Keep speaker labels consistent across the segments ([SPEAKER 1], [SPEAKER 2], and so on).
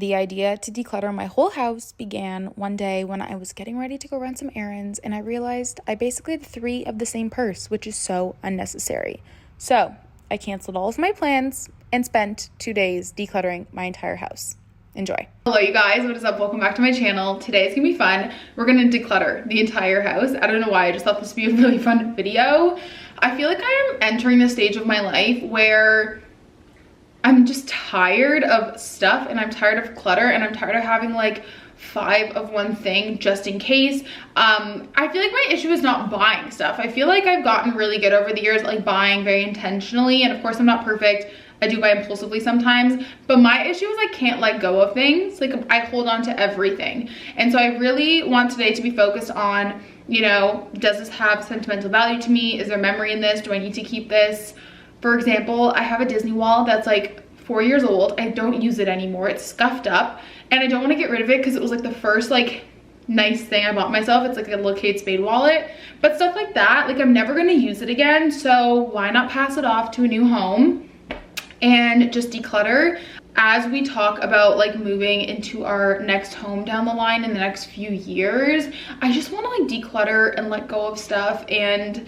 [SPEAKER 1] The idea to declutter my whole house began one day when I was getting ready to go run some errands, and I realized I basically had 3 of the same purse, which is so unnecessary. So I canceled all of my plans and spent 2 days decluttering my entire house. Enjoy.
[SPEAKER 2] Hello you guys, what is up? Welcome back to my channel. Today is gonna be fun. We're gonna declutter the entire house. I don't know why, I just thought this would be a really fun video. I feel like I am entering the stage of my life where I'm just tired of stuff, and I'm tired of clutter, and I'm tired of having like 5 of one thing just in case. I feel like my issue is not buying stuff. I feel like I've gotten really good over the years, like buying very intentionally, and of course I'm not perfect. I do buy impulsively sometimes, but my issue is I can't let go of things. Like I hold on to everything. And so I really want today to be focused on, you know, does this have sentimental value to me? Is there memory in this? Do I need to keep this? For example, I have a Disney wall that's like 4 years old. I don't use it anymore. It's scuffed up and I don't want to get rid of it because it was like the first like nice thing I bought myself. It's like a little Kate Spade wallet, but stuff like that, like I'm never going to use it again. So why not pass it off to a new home and just declutter? As we talk about like moving into our next home down the line in the next few years, I just want to like declutter and let go of stuff. And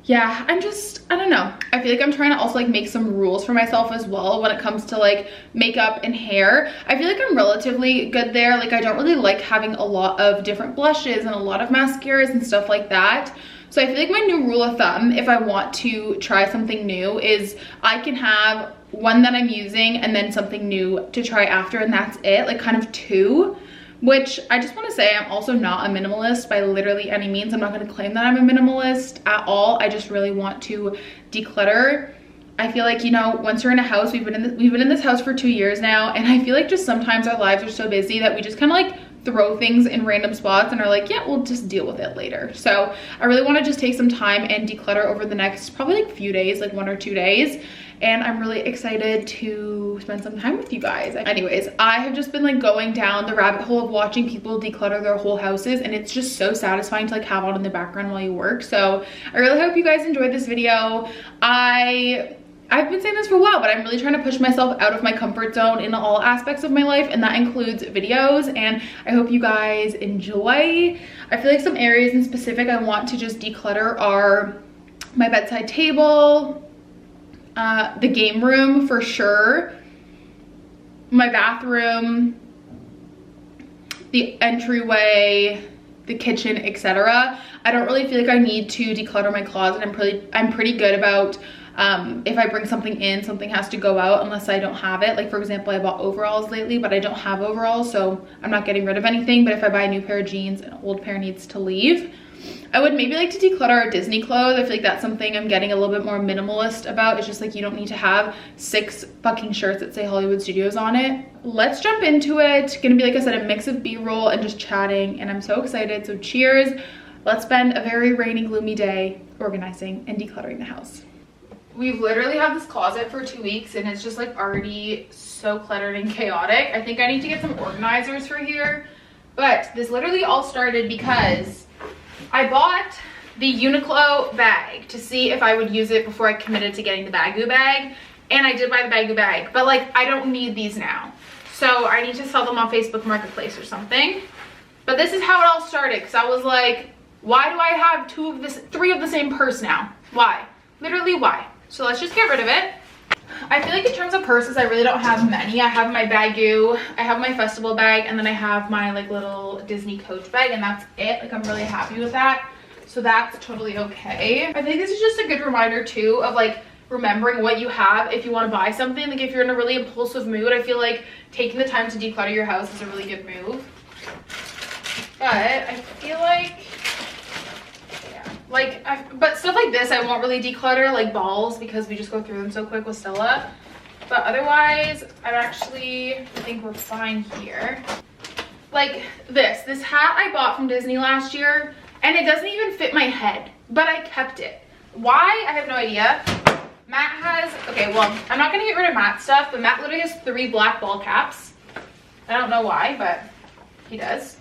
[SPEAKER 2] yeah, I don't know. I feel like I'm trying to also like make some rules for myself as well when it comes to like makeup and hair. I feel like I'm relatively good there. Like I don't really like having a lot of different blushes and a lot of mascaras and stuff like that. So I feel like my new rule of thumb, if I want to try something new, is I can have one that I'm using and then something new to try after, and that's it, like kind of 2. Which I just want to say, I'm also not a minimalist by literally any means. I'm not going to claim that I'm a minimalist at all. I just really want to declutter. I feel like, you know, once you're in a house, we've been in this house for 2 years now, and I feel like just sometimes our lives are so busy that we just kind of like throw things in random spots and are like, yeah, we'll just deal with it later. So I really want to just take some time and declutter over the next probably like few days, like 1 or 2 days. And I'm really excited to spend some time with you guys. Anyways, I have just been like going down the rabbit hole of watching people declutter their whole houses, and it's just so satisfying to like have on in the background while you work. So I really hope you guys enjoyed this video. I've been saying this for a while, but I'm really trying to push myself out of my comfort zone in all aspects of my life, and that includes videos, and I hope you guys enjoy. I feel like some areas in specific I want to just declutter are my bedside table, the game room for sure, my bathroom, the entryway, the kitchen, etc. I don't really feel like I need to declutter my closet. I'm pretty good about if I bring something in, something has to go out unless I don't have it. Like for example, I bought overalls lately, but I don't have overalls, so I'm not getting rid of anything. But if I buy a new pair of jeans, an old pair needs to leave. I would maybe like to declutter our Disney clothes. I feel like that's something I'm getting a little bit more minimalist about. It's just like you don't need to have 6 fucking shirts that say Hollywood Studios on it. Let's jump into it. It's gonna be, like I said, a mix of B-roll and just chatting, and I'm so excited. So cheers. Let's spend a very rainy, gloomy day organizing and decluttering the house. We've literally had this closet for 2 weeks and it's just like already so cluttered and chaotic. I think I need to get some organizers for here. But this literally all started because I bought the Uniqlo bag to see if I would use it before I committed to getting the Baggu bag. And I did buy the Baggu bag, but like I don't need these now. So I need to sell them on Facebook Marketplace or something. But this is how it all started, because I was like, why do I have 3 of the same purse now? Why? Literally why? So let's just get rid of it. I feel like in terms of purses, I really don't have many. I have my Baggu, I have my festival bag, and then I have my like little Disney Coach bag, and that's it. Like I'm really happy with that. So that's totally okay. I think this is just a good reminder too of like remembering what you have if you want to buy something. Like if you're in a really impulsive mood, I feel like taking the time to declutter your house is a really good move. But I feel like but stuff like this I won't really declutter, like balls, because we just go through them so quick with Stella. But otherwise I think we're fine here. Like this hat I bought from Disney last year, and it doesn't even fit my head, but I kept it. Why? I have no idea. Matt has, okay, well, I'm not gonna get rid of Matt's stuff, but Matt literally has 3 black ball caps. I don't know why, but he does.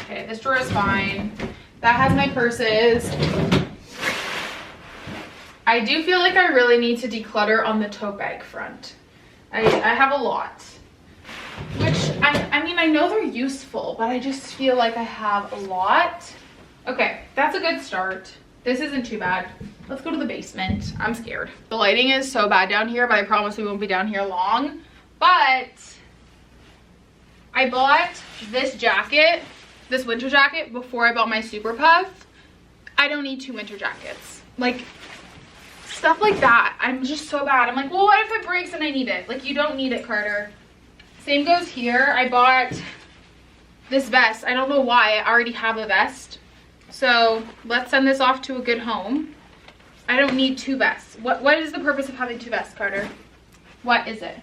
[SPEAKER 2] Okay, this drawer is fine. That has my purses. I do feel like I really need to declutter on the tote bag front. I have a lot. which I mean, I know they're useful, but I just feel like I have a lot. Okay, that's a good start. This isn't too bad. Let's go to the basement. I'm scared. The lighting is so bad down here, but I promise we won't be down here long. But I bought this jacket, this winter jacket, before I bought my Super Puff. I don't need 2 winter jackets. Like, stuff like that. I'm just so bad. I'm like, well, what if it breaks and I need it? Like, you don't need it, Carter. Same goes here. I bought this vest. I don't know why. I already have a vest. So let's send this off to a good home. I don't need 2 vests. What is the purpose of having 2 vests, Carter? What is it?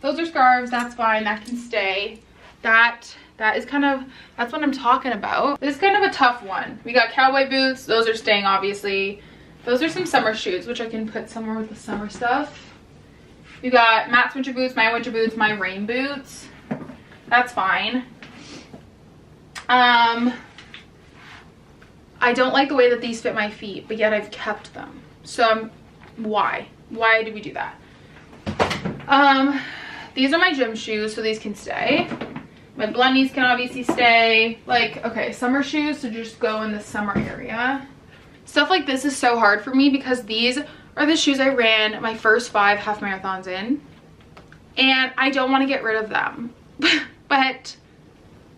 [SPEAKER 2] Those are scarves. That's fine. That can stay. That is kind of, that's what I'm talking about. This is kind of a tough one. We got cowboy boots. Those are staying, obviously. Those are some summer shoes, which I can put somewhere with the summer stuff. We got Matt's winter boots, my winter boots, my rain boots. That's fine. I don't like the way that these fit my feet, but yet I've kept them. So why did we do that? These are my gym shoes, so these can stay. My blunnies can obviously stay. Like, okay, summer shoes to just go in the summer area. Stuff like this is so hard for me because these are the shoes I ran my first 5 half marathons in. And I don't want to get rid of them. But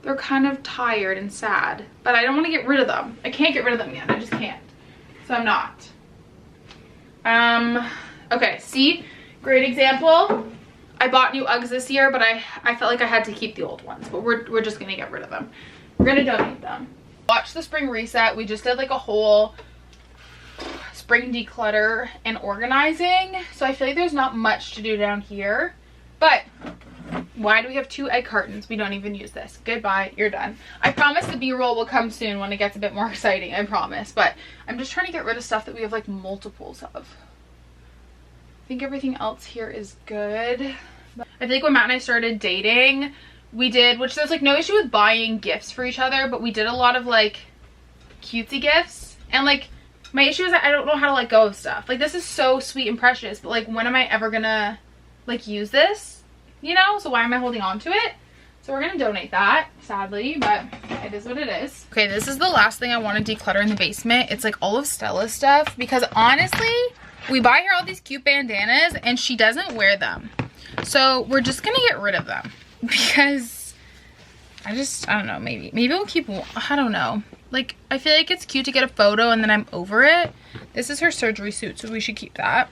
[SPEAKER 2] they're kind of tired and sad. But I don't want to get rid of them. I can't get rid of them yet. I just can't. So I'm not. Okay, see? Great example. I bought new Uggs this year, but I felt like I had to keep the old ones. But we're just going to get rid of them. We're going to donate them. Watch the spring reset. We just did like a whole spring declutter and organizing. So I feel like there's not much to do down here. But why do we have 2 egg cartons? We don't even use this. Goodbye. You're done. I promise the B-roll will come soon when it gets a bit more exciting. I promise. But I'm just trying to get rid of stuff that we have like multiples of. I think everything else here is good. I think when Matt and I started dating, we did, which there's like no issue with buying gifts for each other, but we did a lot of like cutesy gifts. And like my issue is that I don't know how to let go of stuff. Like this is so sweet and precious, but like when am I ever gonna like use this? You know? So why am I holding on to it? So we're gonna donate that, sadly, but it is what it is. Okay, this is the last thing I want to declutter in the basement. It's like all of Stella's stuff because honestly, we buy her all these cute bandanas and she doesn't wear them. So we're just gonna get rid of them because I don't know, maybe we'll keep, I don't know. Like, I feel like it's cute to get a photo and then I'm over it. This is her surgery suit, so we should keep that.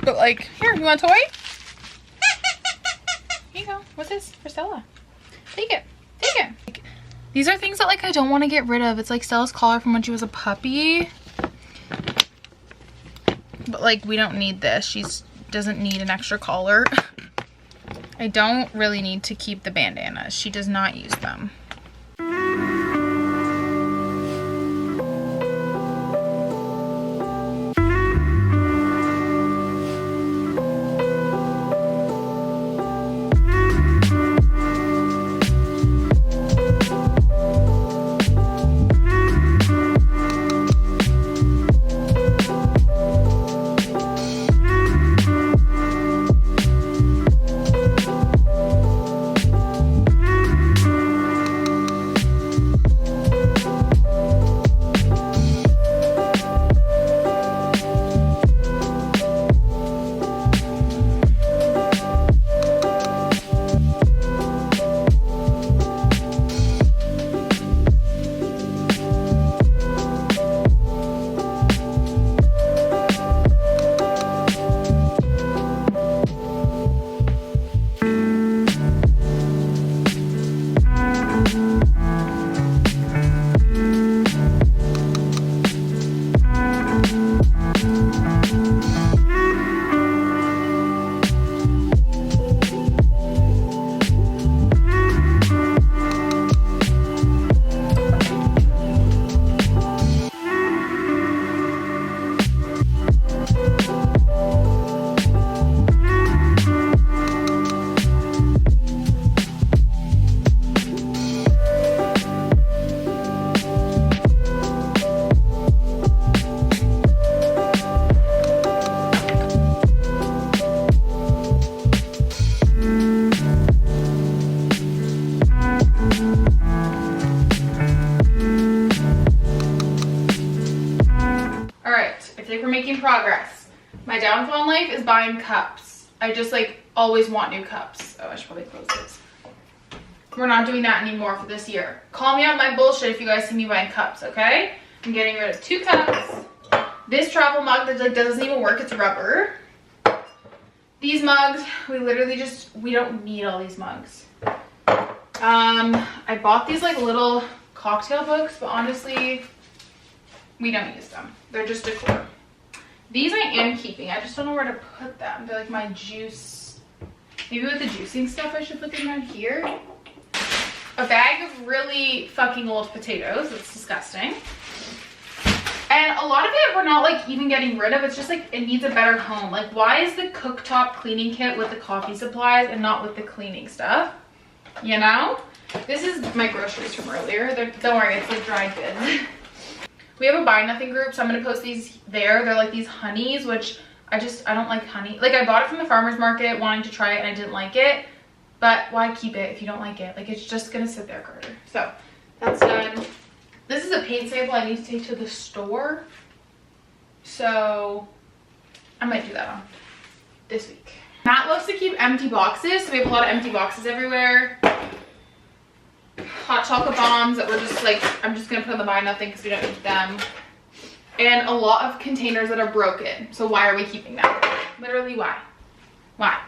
[SPEAKER 2] But like, here, you want a toy? Here you go. What's this? For Stella. Take it. Take it. Like, these are things that like I don't want to get rid of. It's like Stella's collar from when she was a puppy. But like, we don't need this. She doesn't need an extra collar. I don't really need to keep the bandanas. She does not use them. making progress. My downfall in life is buying cups. I just like always want new cups. Oh, I should probably close this. We're not doing that anymore for this year. Call me out my bullshit if you guys see me buying cups, okay? I'm getting rid of 2 cups. This travel mug that like doesn't even work, it's rubber. These mugs, we literally just, we don't need all these mugs. I bought these like little cocktail books, but honestly, we don't use them. They're just decor. These I am keeping. I just don't know where to put them. They're like my juice. Maybe with the juicing stuff, I should put them right here. A bag of really fucking old potatoes. That's disgusting. And a lot of it we're not like even getting rid of. It's just like it needs a better home. Like why is the cooktop cleaning kit with the coffee supplies and not with the cleaning stuff? You know? This is my groceries from earlier. Don't worry, it's like dried goods. We have a buy nothing group, so I'm gonna post these there. They're like these honeys, which I don't like honey. Like I bought it from the farmer's market wanting to try it and I didn't like it. But why keep it if you don't like it? Like it's just gonna sit there, Carter. So that's done. This is a paint sample I need to take to the store. So I might do that on this week. Matt loves to keep empty boxes, so we have a lot of empty boxes everywhere. Hot chocolate bombs that we're just like, I'm just gonna put in the buy nothing because we don't need them. And a lot of containers that are broken. So why are we keeping them? Literally why? Why?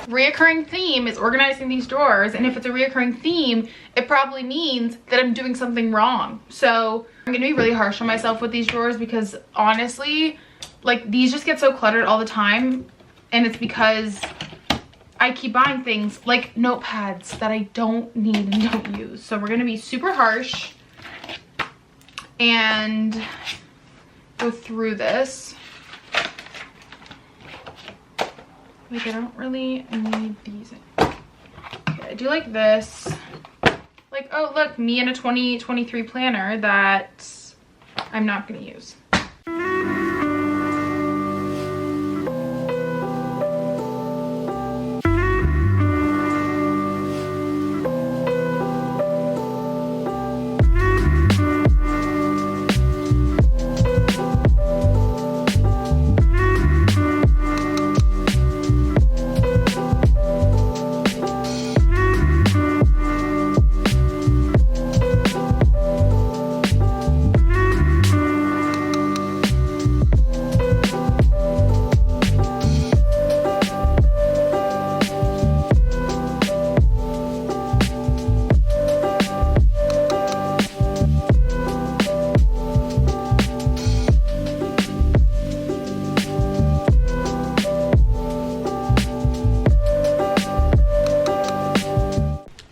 [SPEAKER 2] Reoccurring theme is organizing these drawers, and if it's a reoccurring theme, it probably means that I'm doing something wrong. So I'm gonna be really harsh on myself with these drawers because honestly, like these just get so cluttered all the time, and it's because I keep buying things like notepads that I don't need and don't use. So we're gonna be super harsh and go through this. Like I don't really need these. Okay, I do like this. Like, oh look, me and a 2023 planner that I'm not gonna use.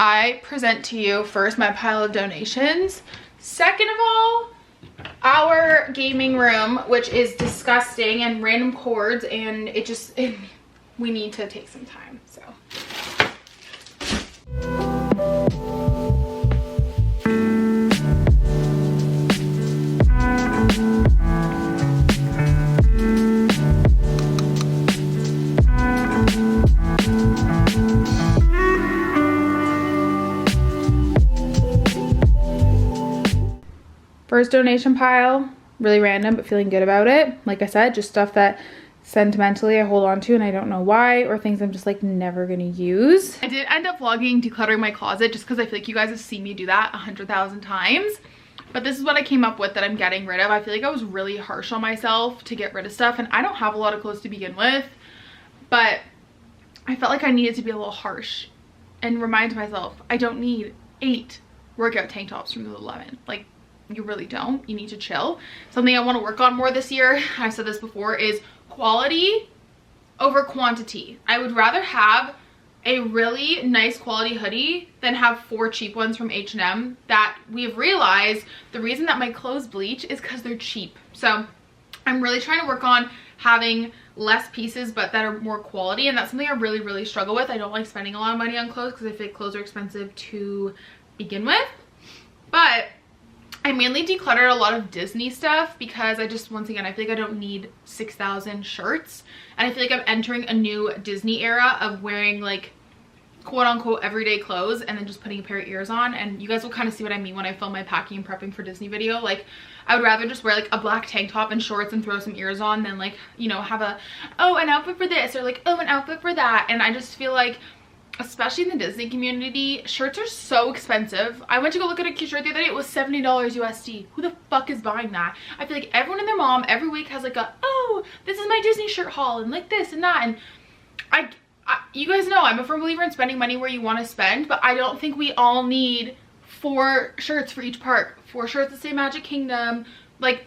[SPEAKER 2] I present to you first my pile of donations. Second of all, our gaming room, which is disgusting and random cords, and we need to take some time, so. First donation pile, really random, but feeling good about it. Like I said, just stuff that sentimentally I hold on to and I don't know why, or things I'm just like never gonna use. I did end up vlogging decluttering my closet just because I feel like you guys have seen me do that 100,000 times. But this is what I came up with that I'm getting rid of. I feel like I was really harsh on myself to get rid of stuff, and I don't have a lot of clothes to begin with, but I felt like I needed to be a little harsh and remind myself I don't need 8 workout tank tops from Lululemon. Like, you really don't. You need to chill. Something I want to work on more this year, I've said this before, is quality over quantity. I would rather have a really nice quality hoodie than have 4 cheap ones from H&M that we've realized the reason that my clothes bleach is because they're cheap. So I'm really trying to work on having less pieces but that are more quality, and that's something I really struggle with. I don't like spending a lot of money on clothes because I feel like clothes are expensive to begin with. But I mainly decluttered a lot of Disney stuff because I just, once again, I feel like I don't need 6,000 shirts, and I feel like I'm entering a new Disney era of wearing like quote unquote everyday clothes and then just putting a pair of ears on. And you guys will kind of see what I mean when I film my packing and prepping for Disney video. Like, I would rather just wear like a black tank top and shorts and throw some ears on than like, you know, have an outfit for this or like, an outfit for that. And I just feel like, especially in the Disney community, shirts are so expensive. I went to go look at a cute shirt the other day. It was $70 USD. Who the fuck is buying that? I feel like everyone and their mom every week has like this is my Disney shirt haul and like this and that. And you guys know I'm a firm believer in spending money where you want to spend, but I don't think we all need 4 shirts for each park. 4 shirts to say Magic Kingdom. Like,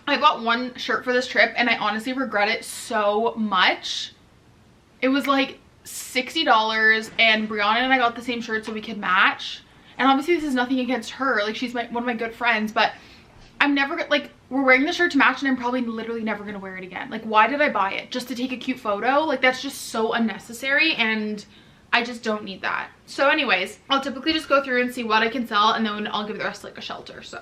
[SPEAKER 2] I bought 1 shirt for this trip and I honestly regret it so much. It was like $60 and Brianna and I got the same shirt so we could match. And obviously this is nothing against her. Like, she's one of my good friends, but I'm never like, we're wearing the shirt to match and I'm probably literally never gonna wear it again. Like, why did I buy it? Just to take a cute photo? Like, that's just so unnecessary and I just don't need that. So anyways, I'll typically just go through and see what I can sell and then I'll give the rest like a shelter. So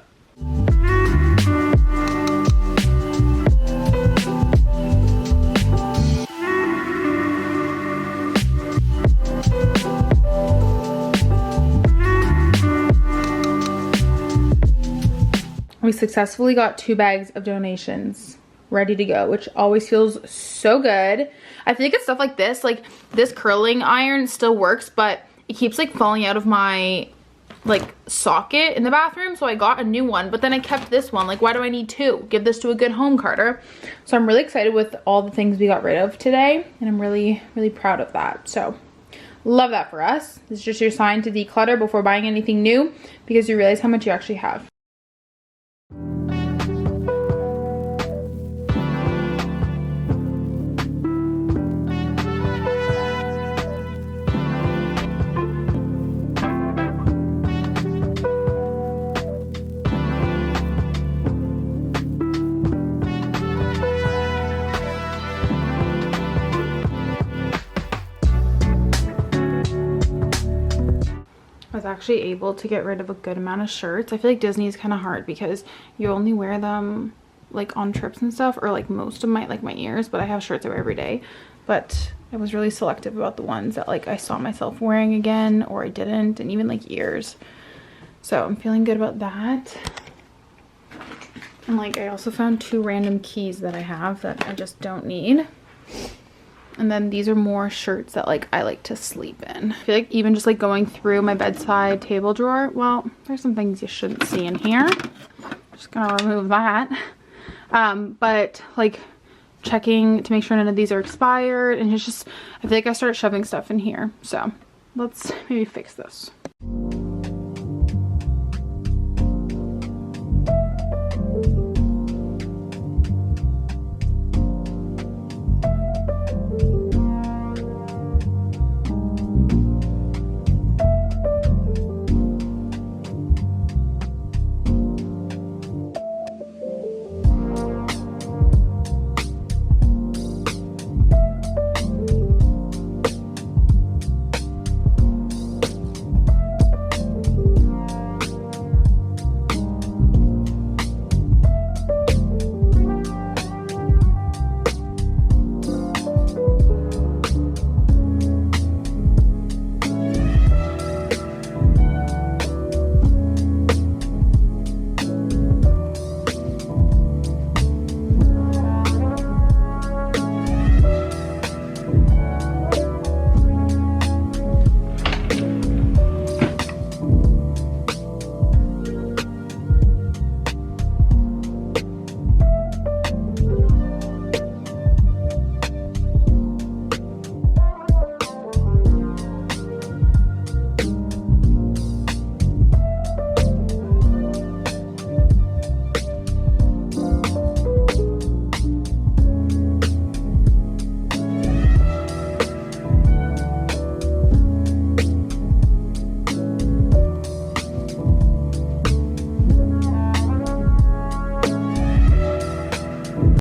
[SPEAKER 2] we successfully got 2 bags of donations ready to go, which always feels so good. I feel like it's stuff like this curling iron still works, but it keeps like falling out of my like socket in the bathroom, so I got a new one, but then I kept this one. Like, why do I need 2? Give this to a good home, Carter. So I'm really excited with all the things we got rid of today, and I'm really proud of that. So love that for us. This is just your sign to declutter before buying anything new, because you realize how much you actually have. I was actually able to get rid of a good amount of shirts. I feel like Disney is kind of hard because you only wear them like on trips and stuff, or like most of my ears, but I have shirts I wear every day. But I was really selective about the ones that like I saw myself wearing again or I didn't, and even like ears. So I'm feeling good about that. And like I also found 2 random keys that I have that I just don't need. And then these are more shirts that like I like to sleep in. I feel like even just like going through my bedside table drawer, well, there's some things you shouldn't see in here. Just gonna remove that. But like checking to make sure none of these are expired, and it's just, I feel like I started shoving stuff in here. So let's maybe fix this.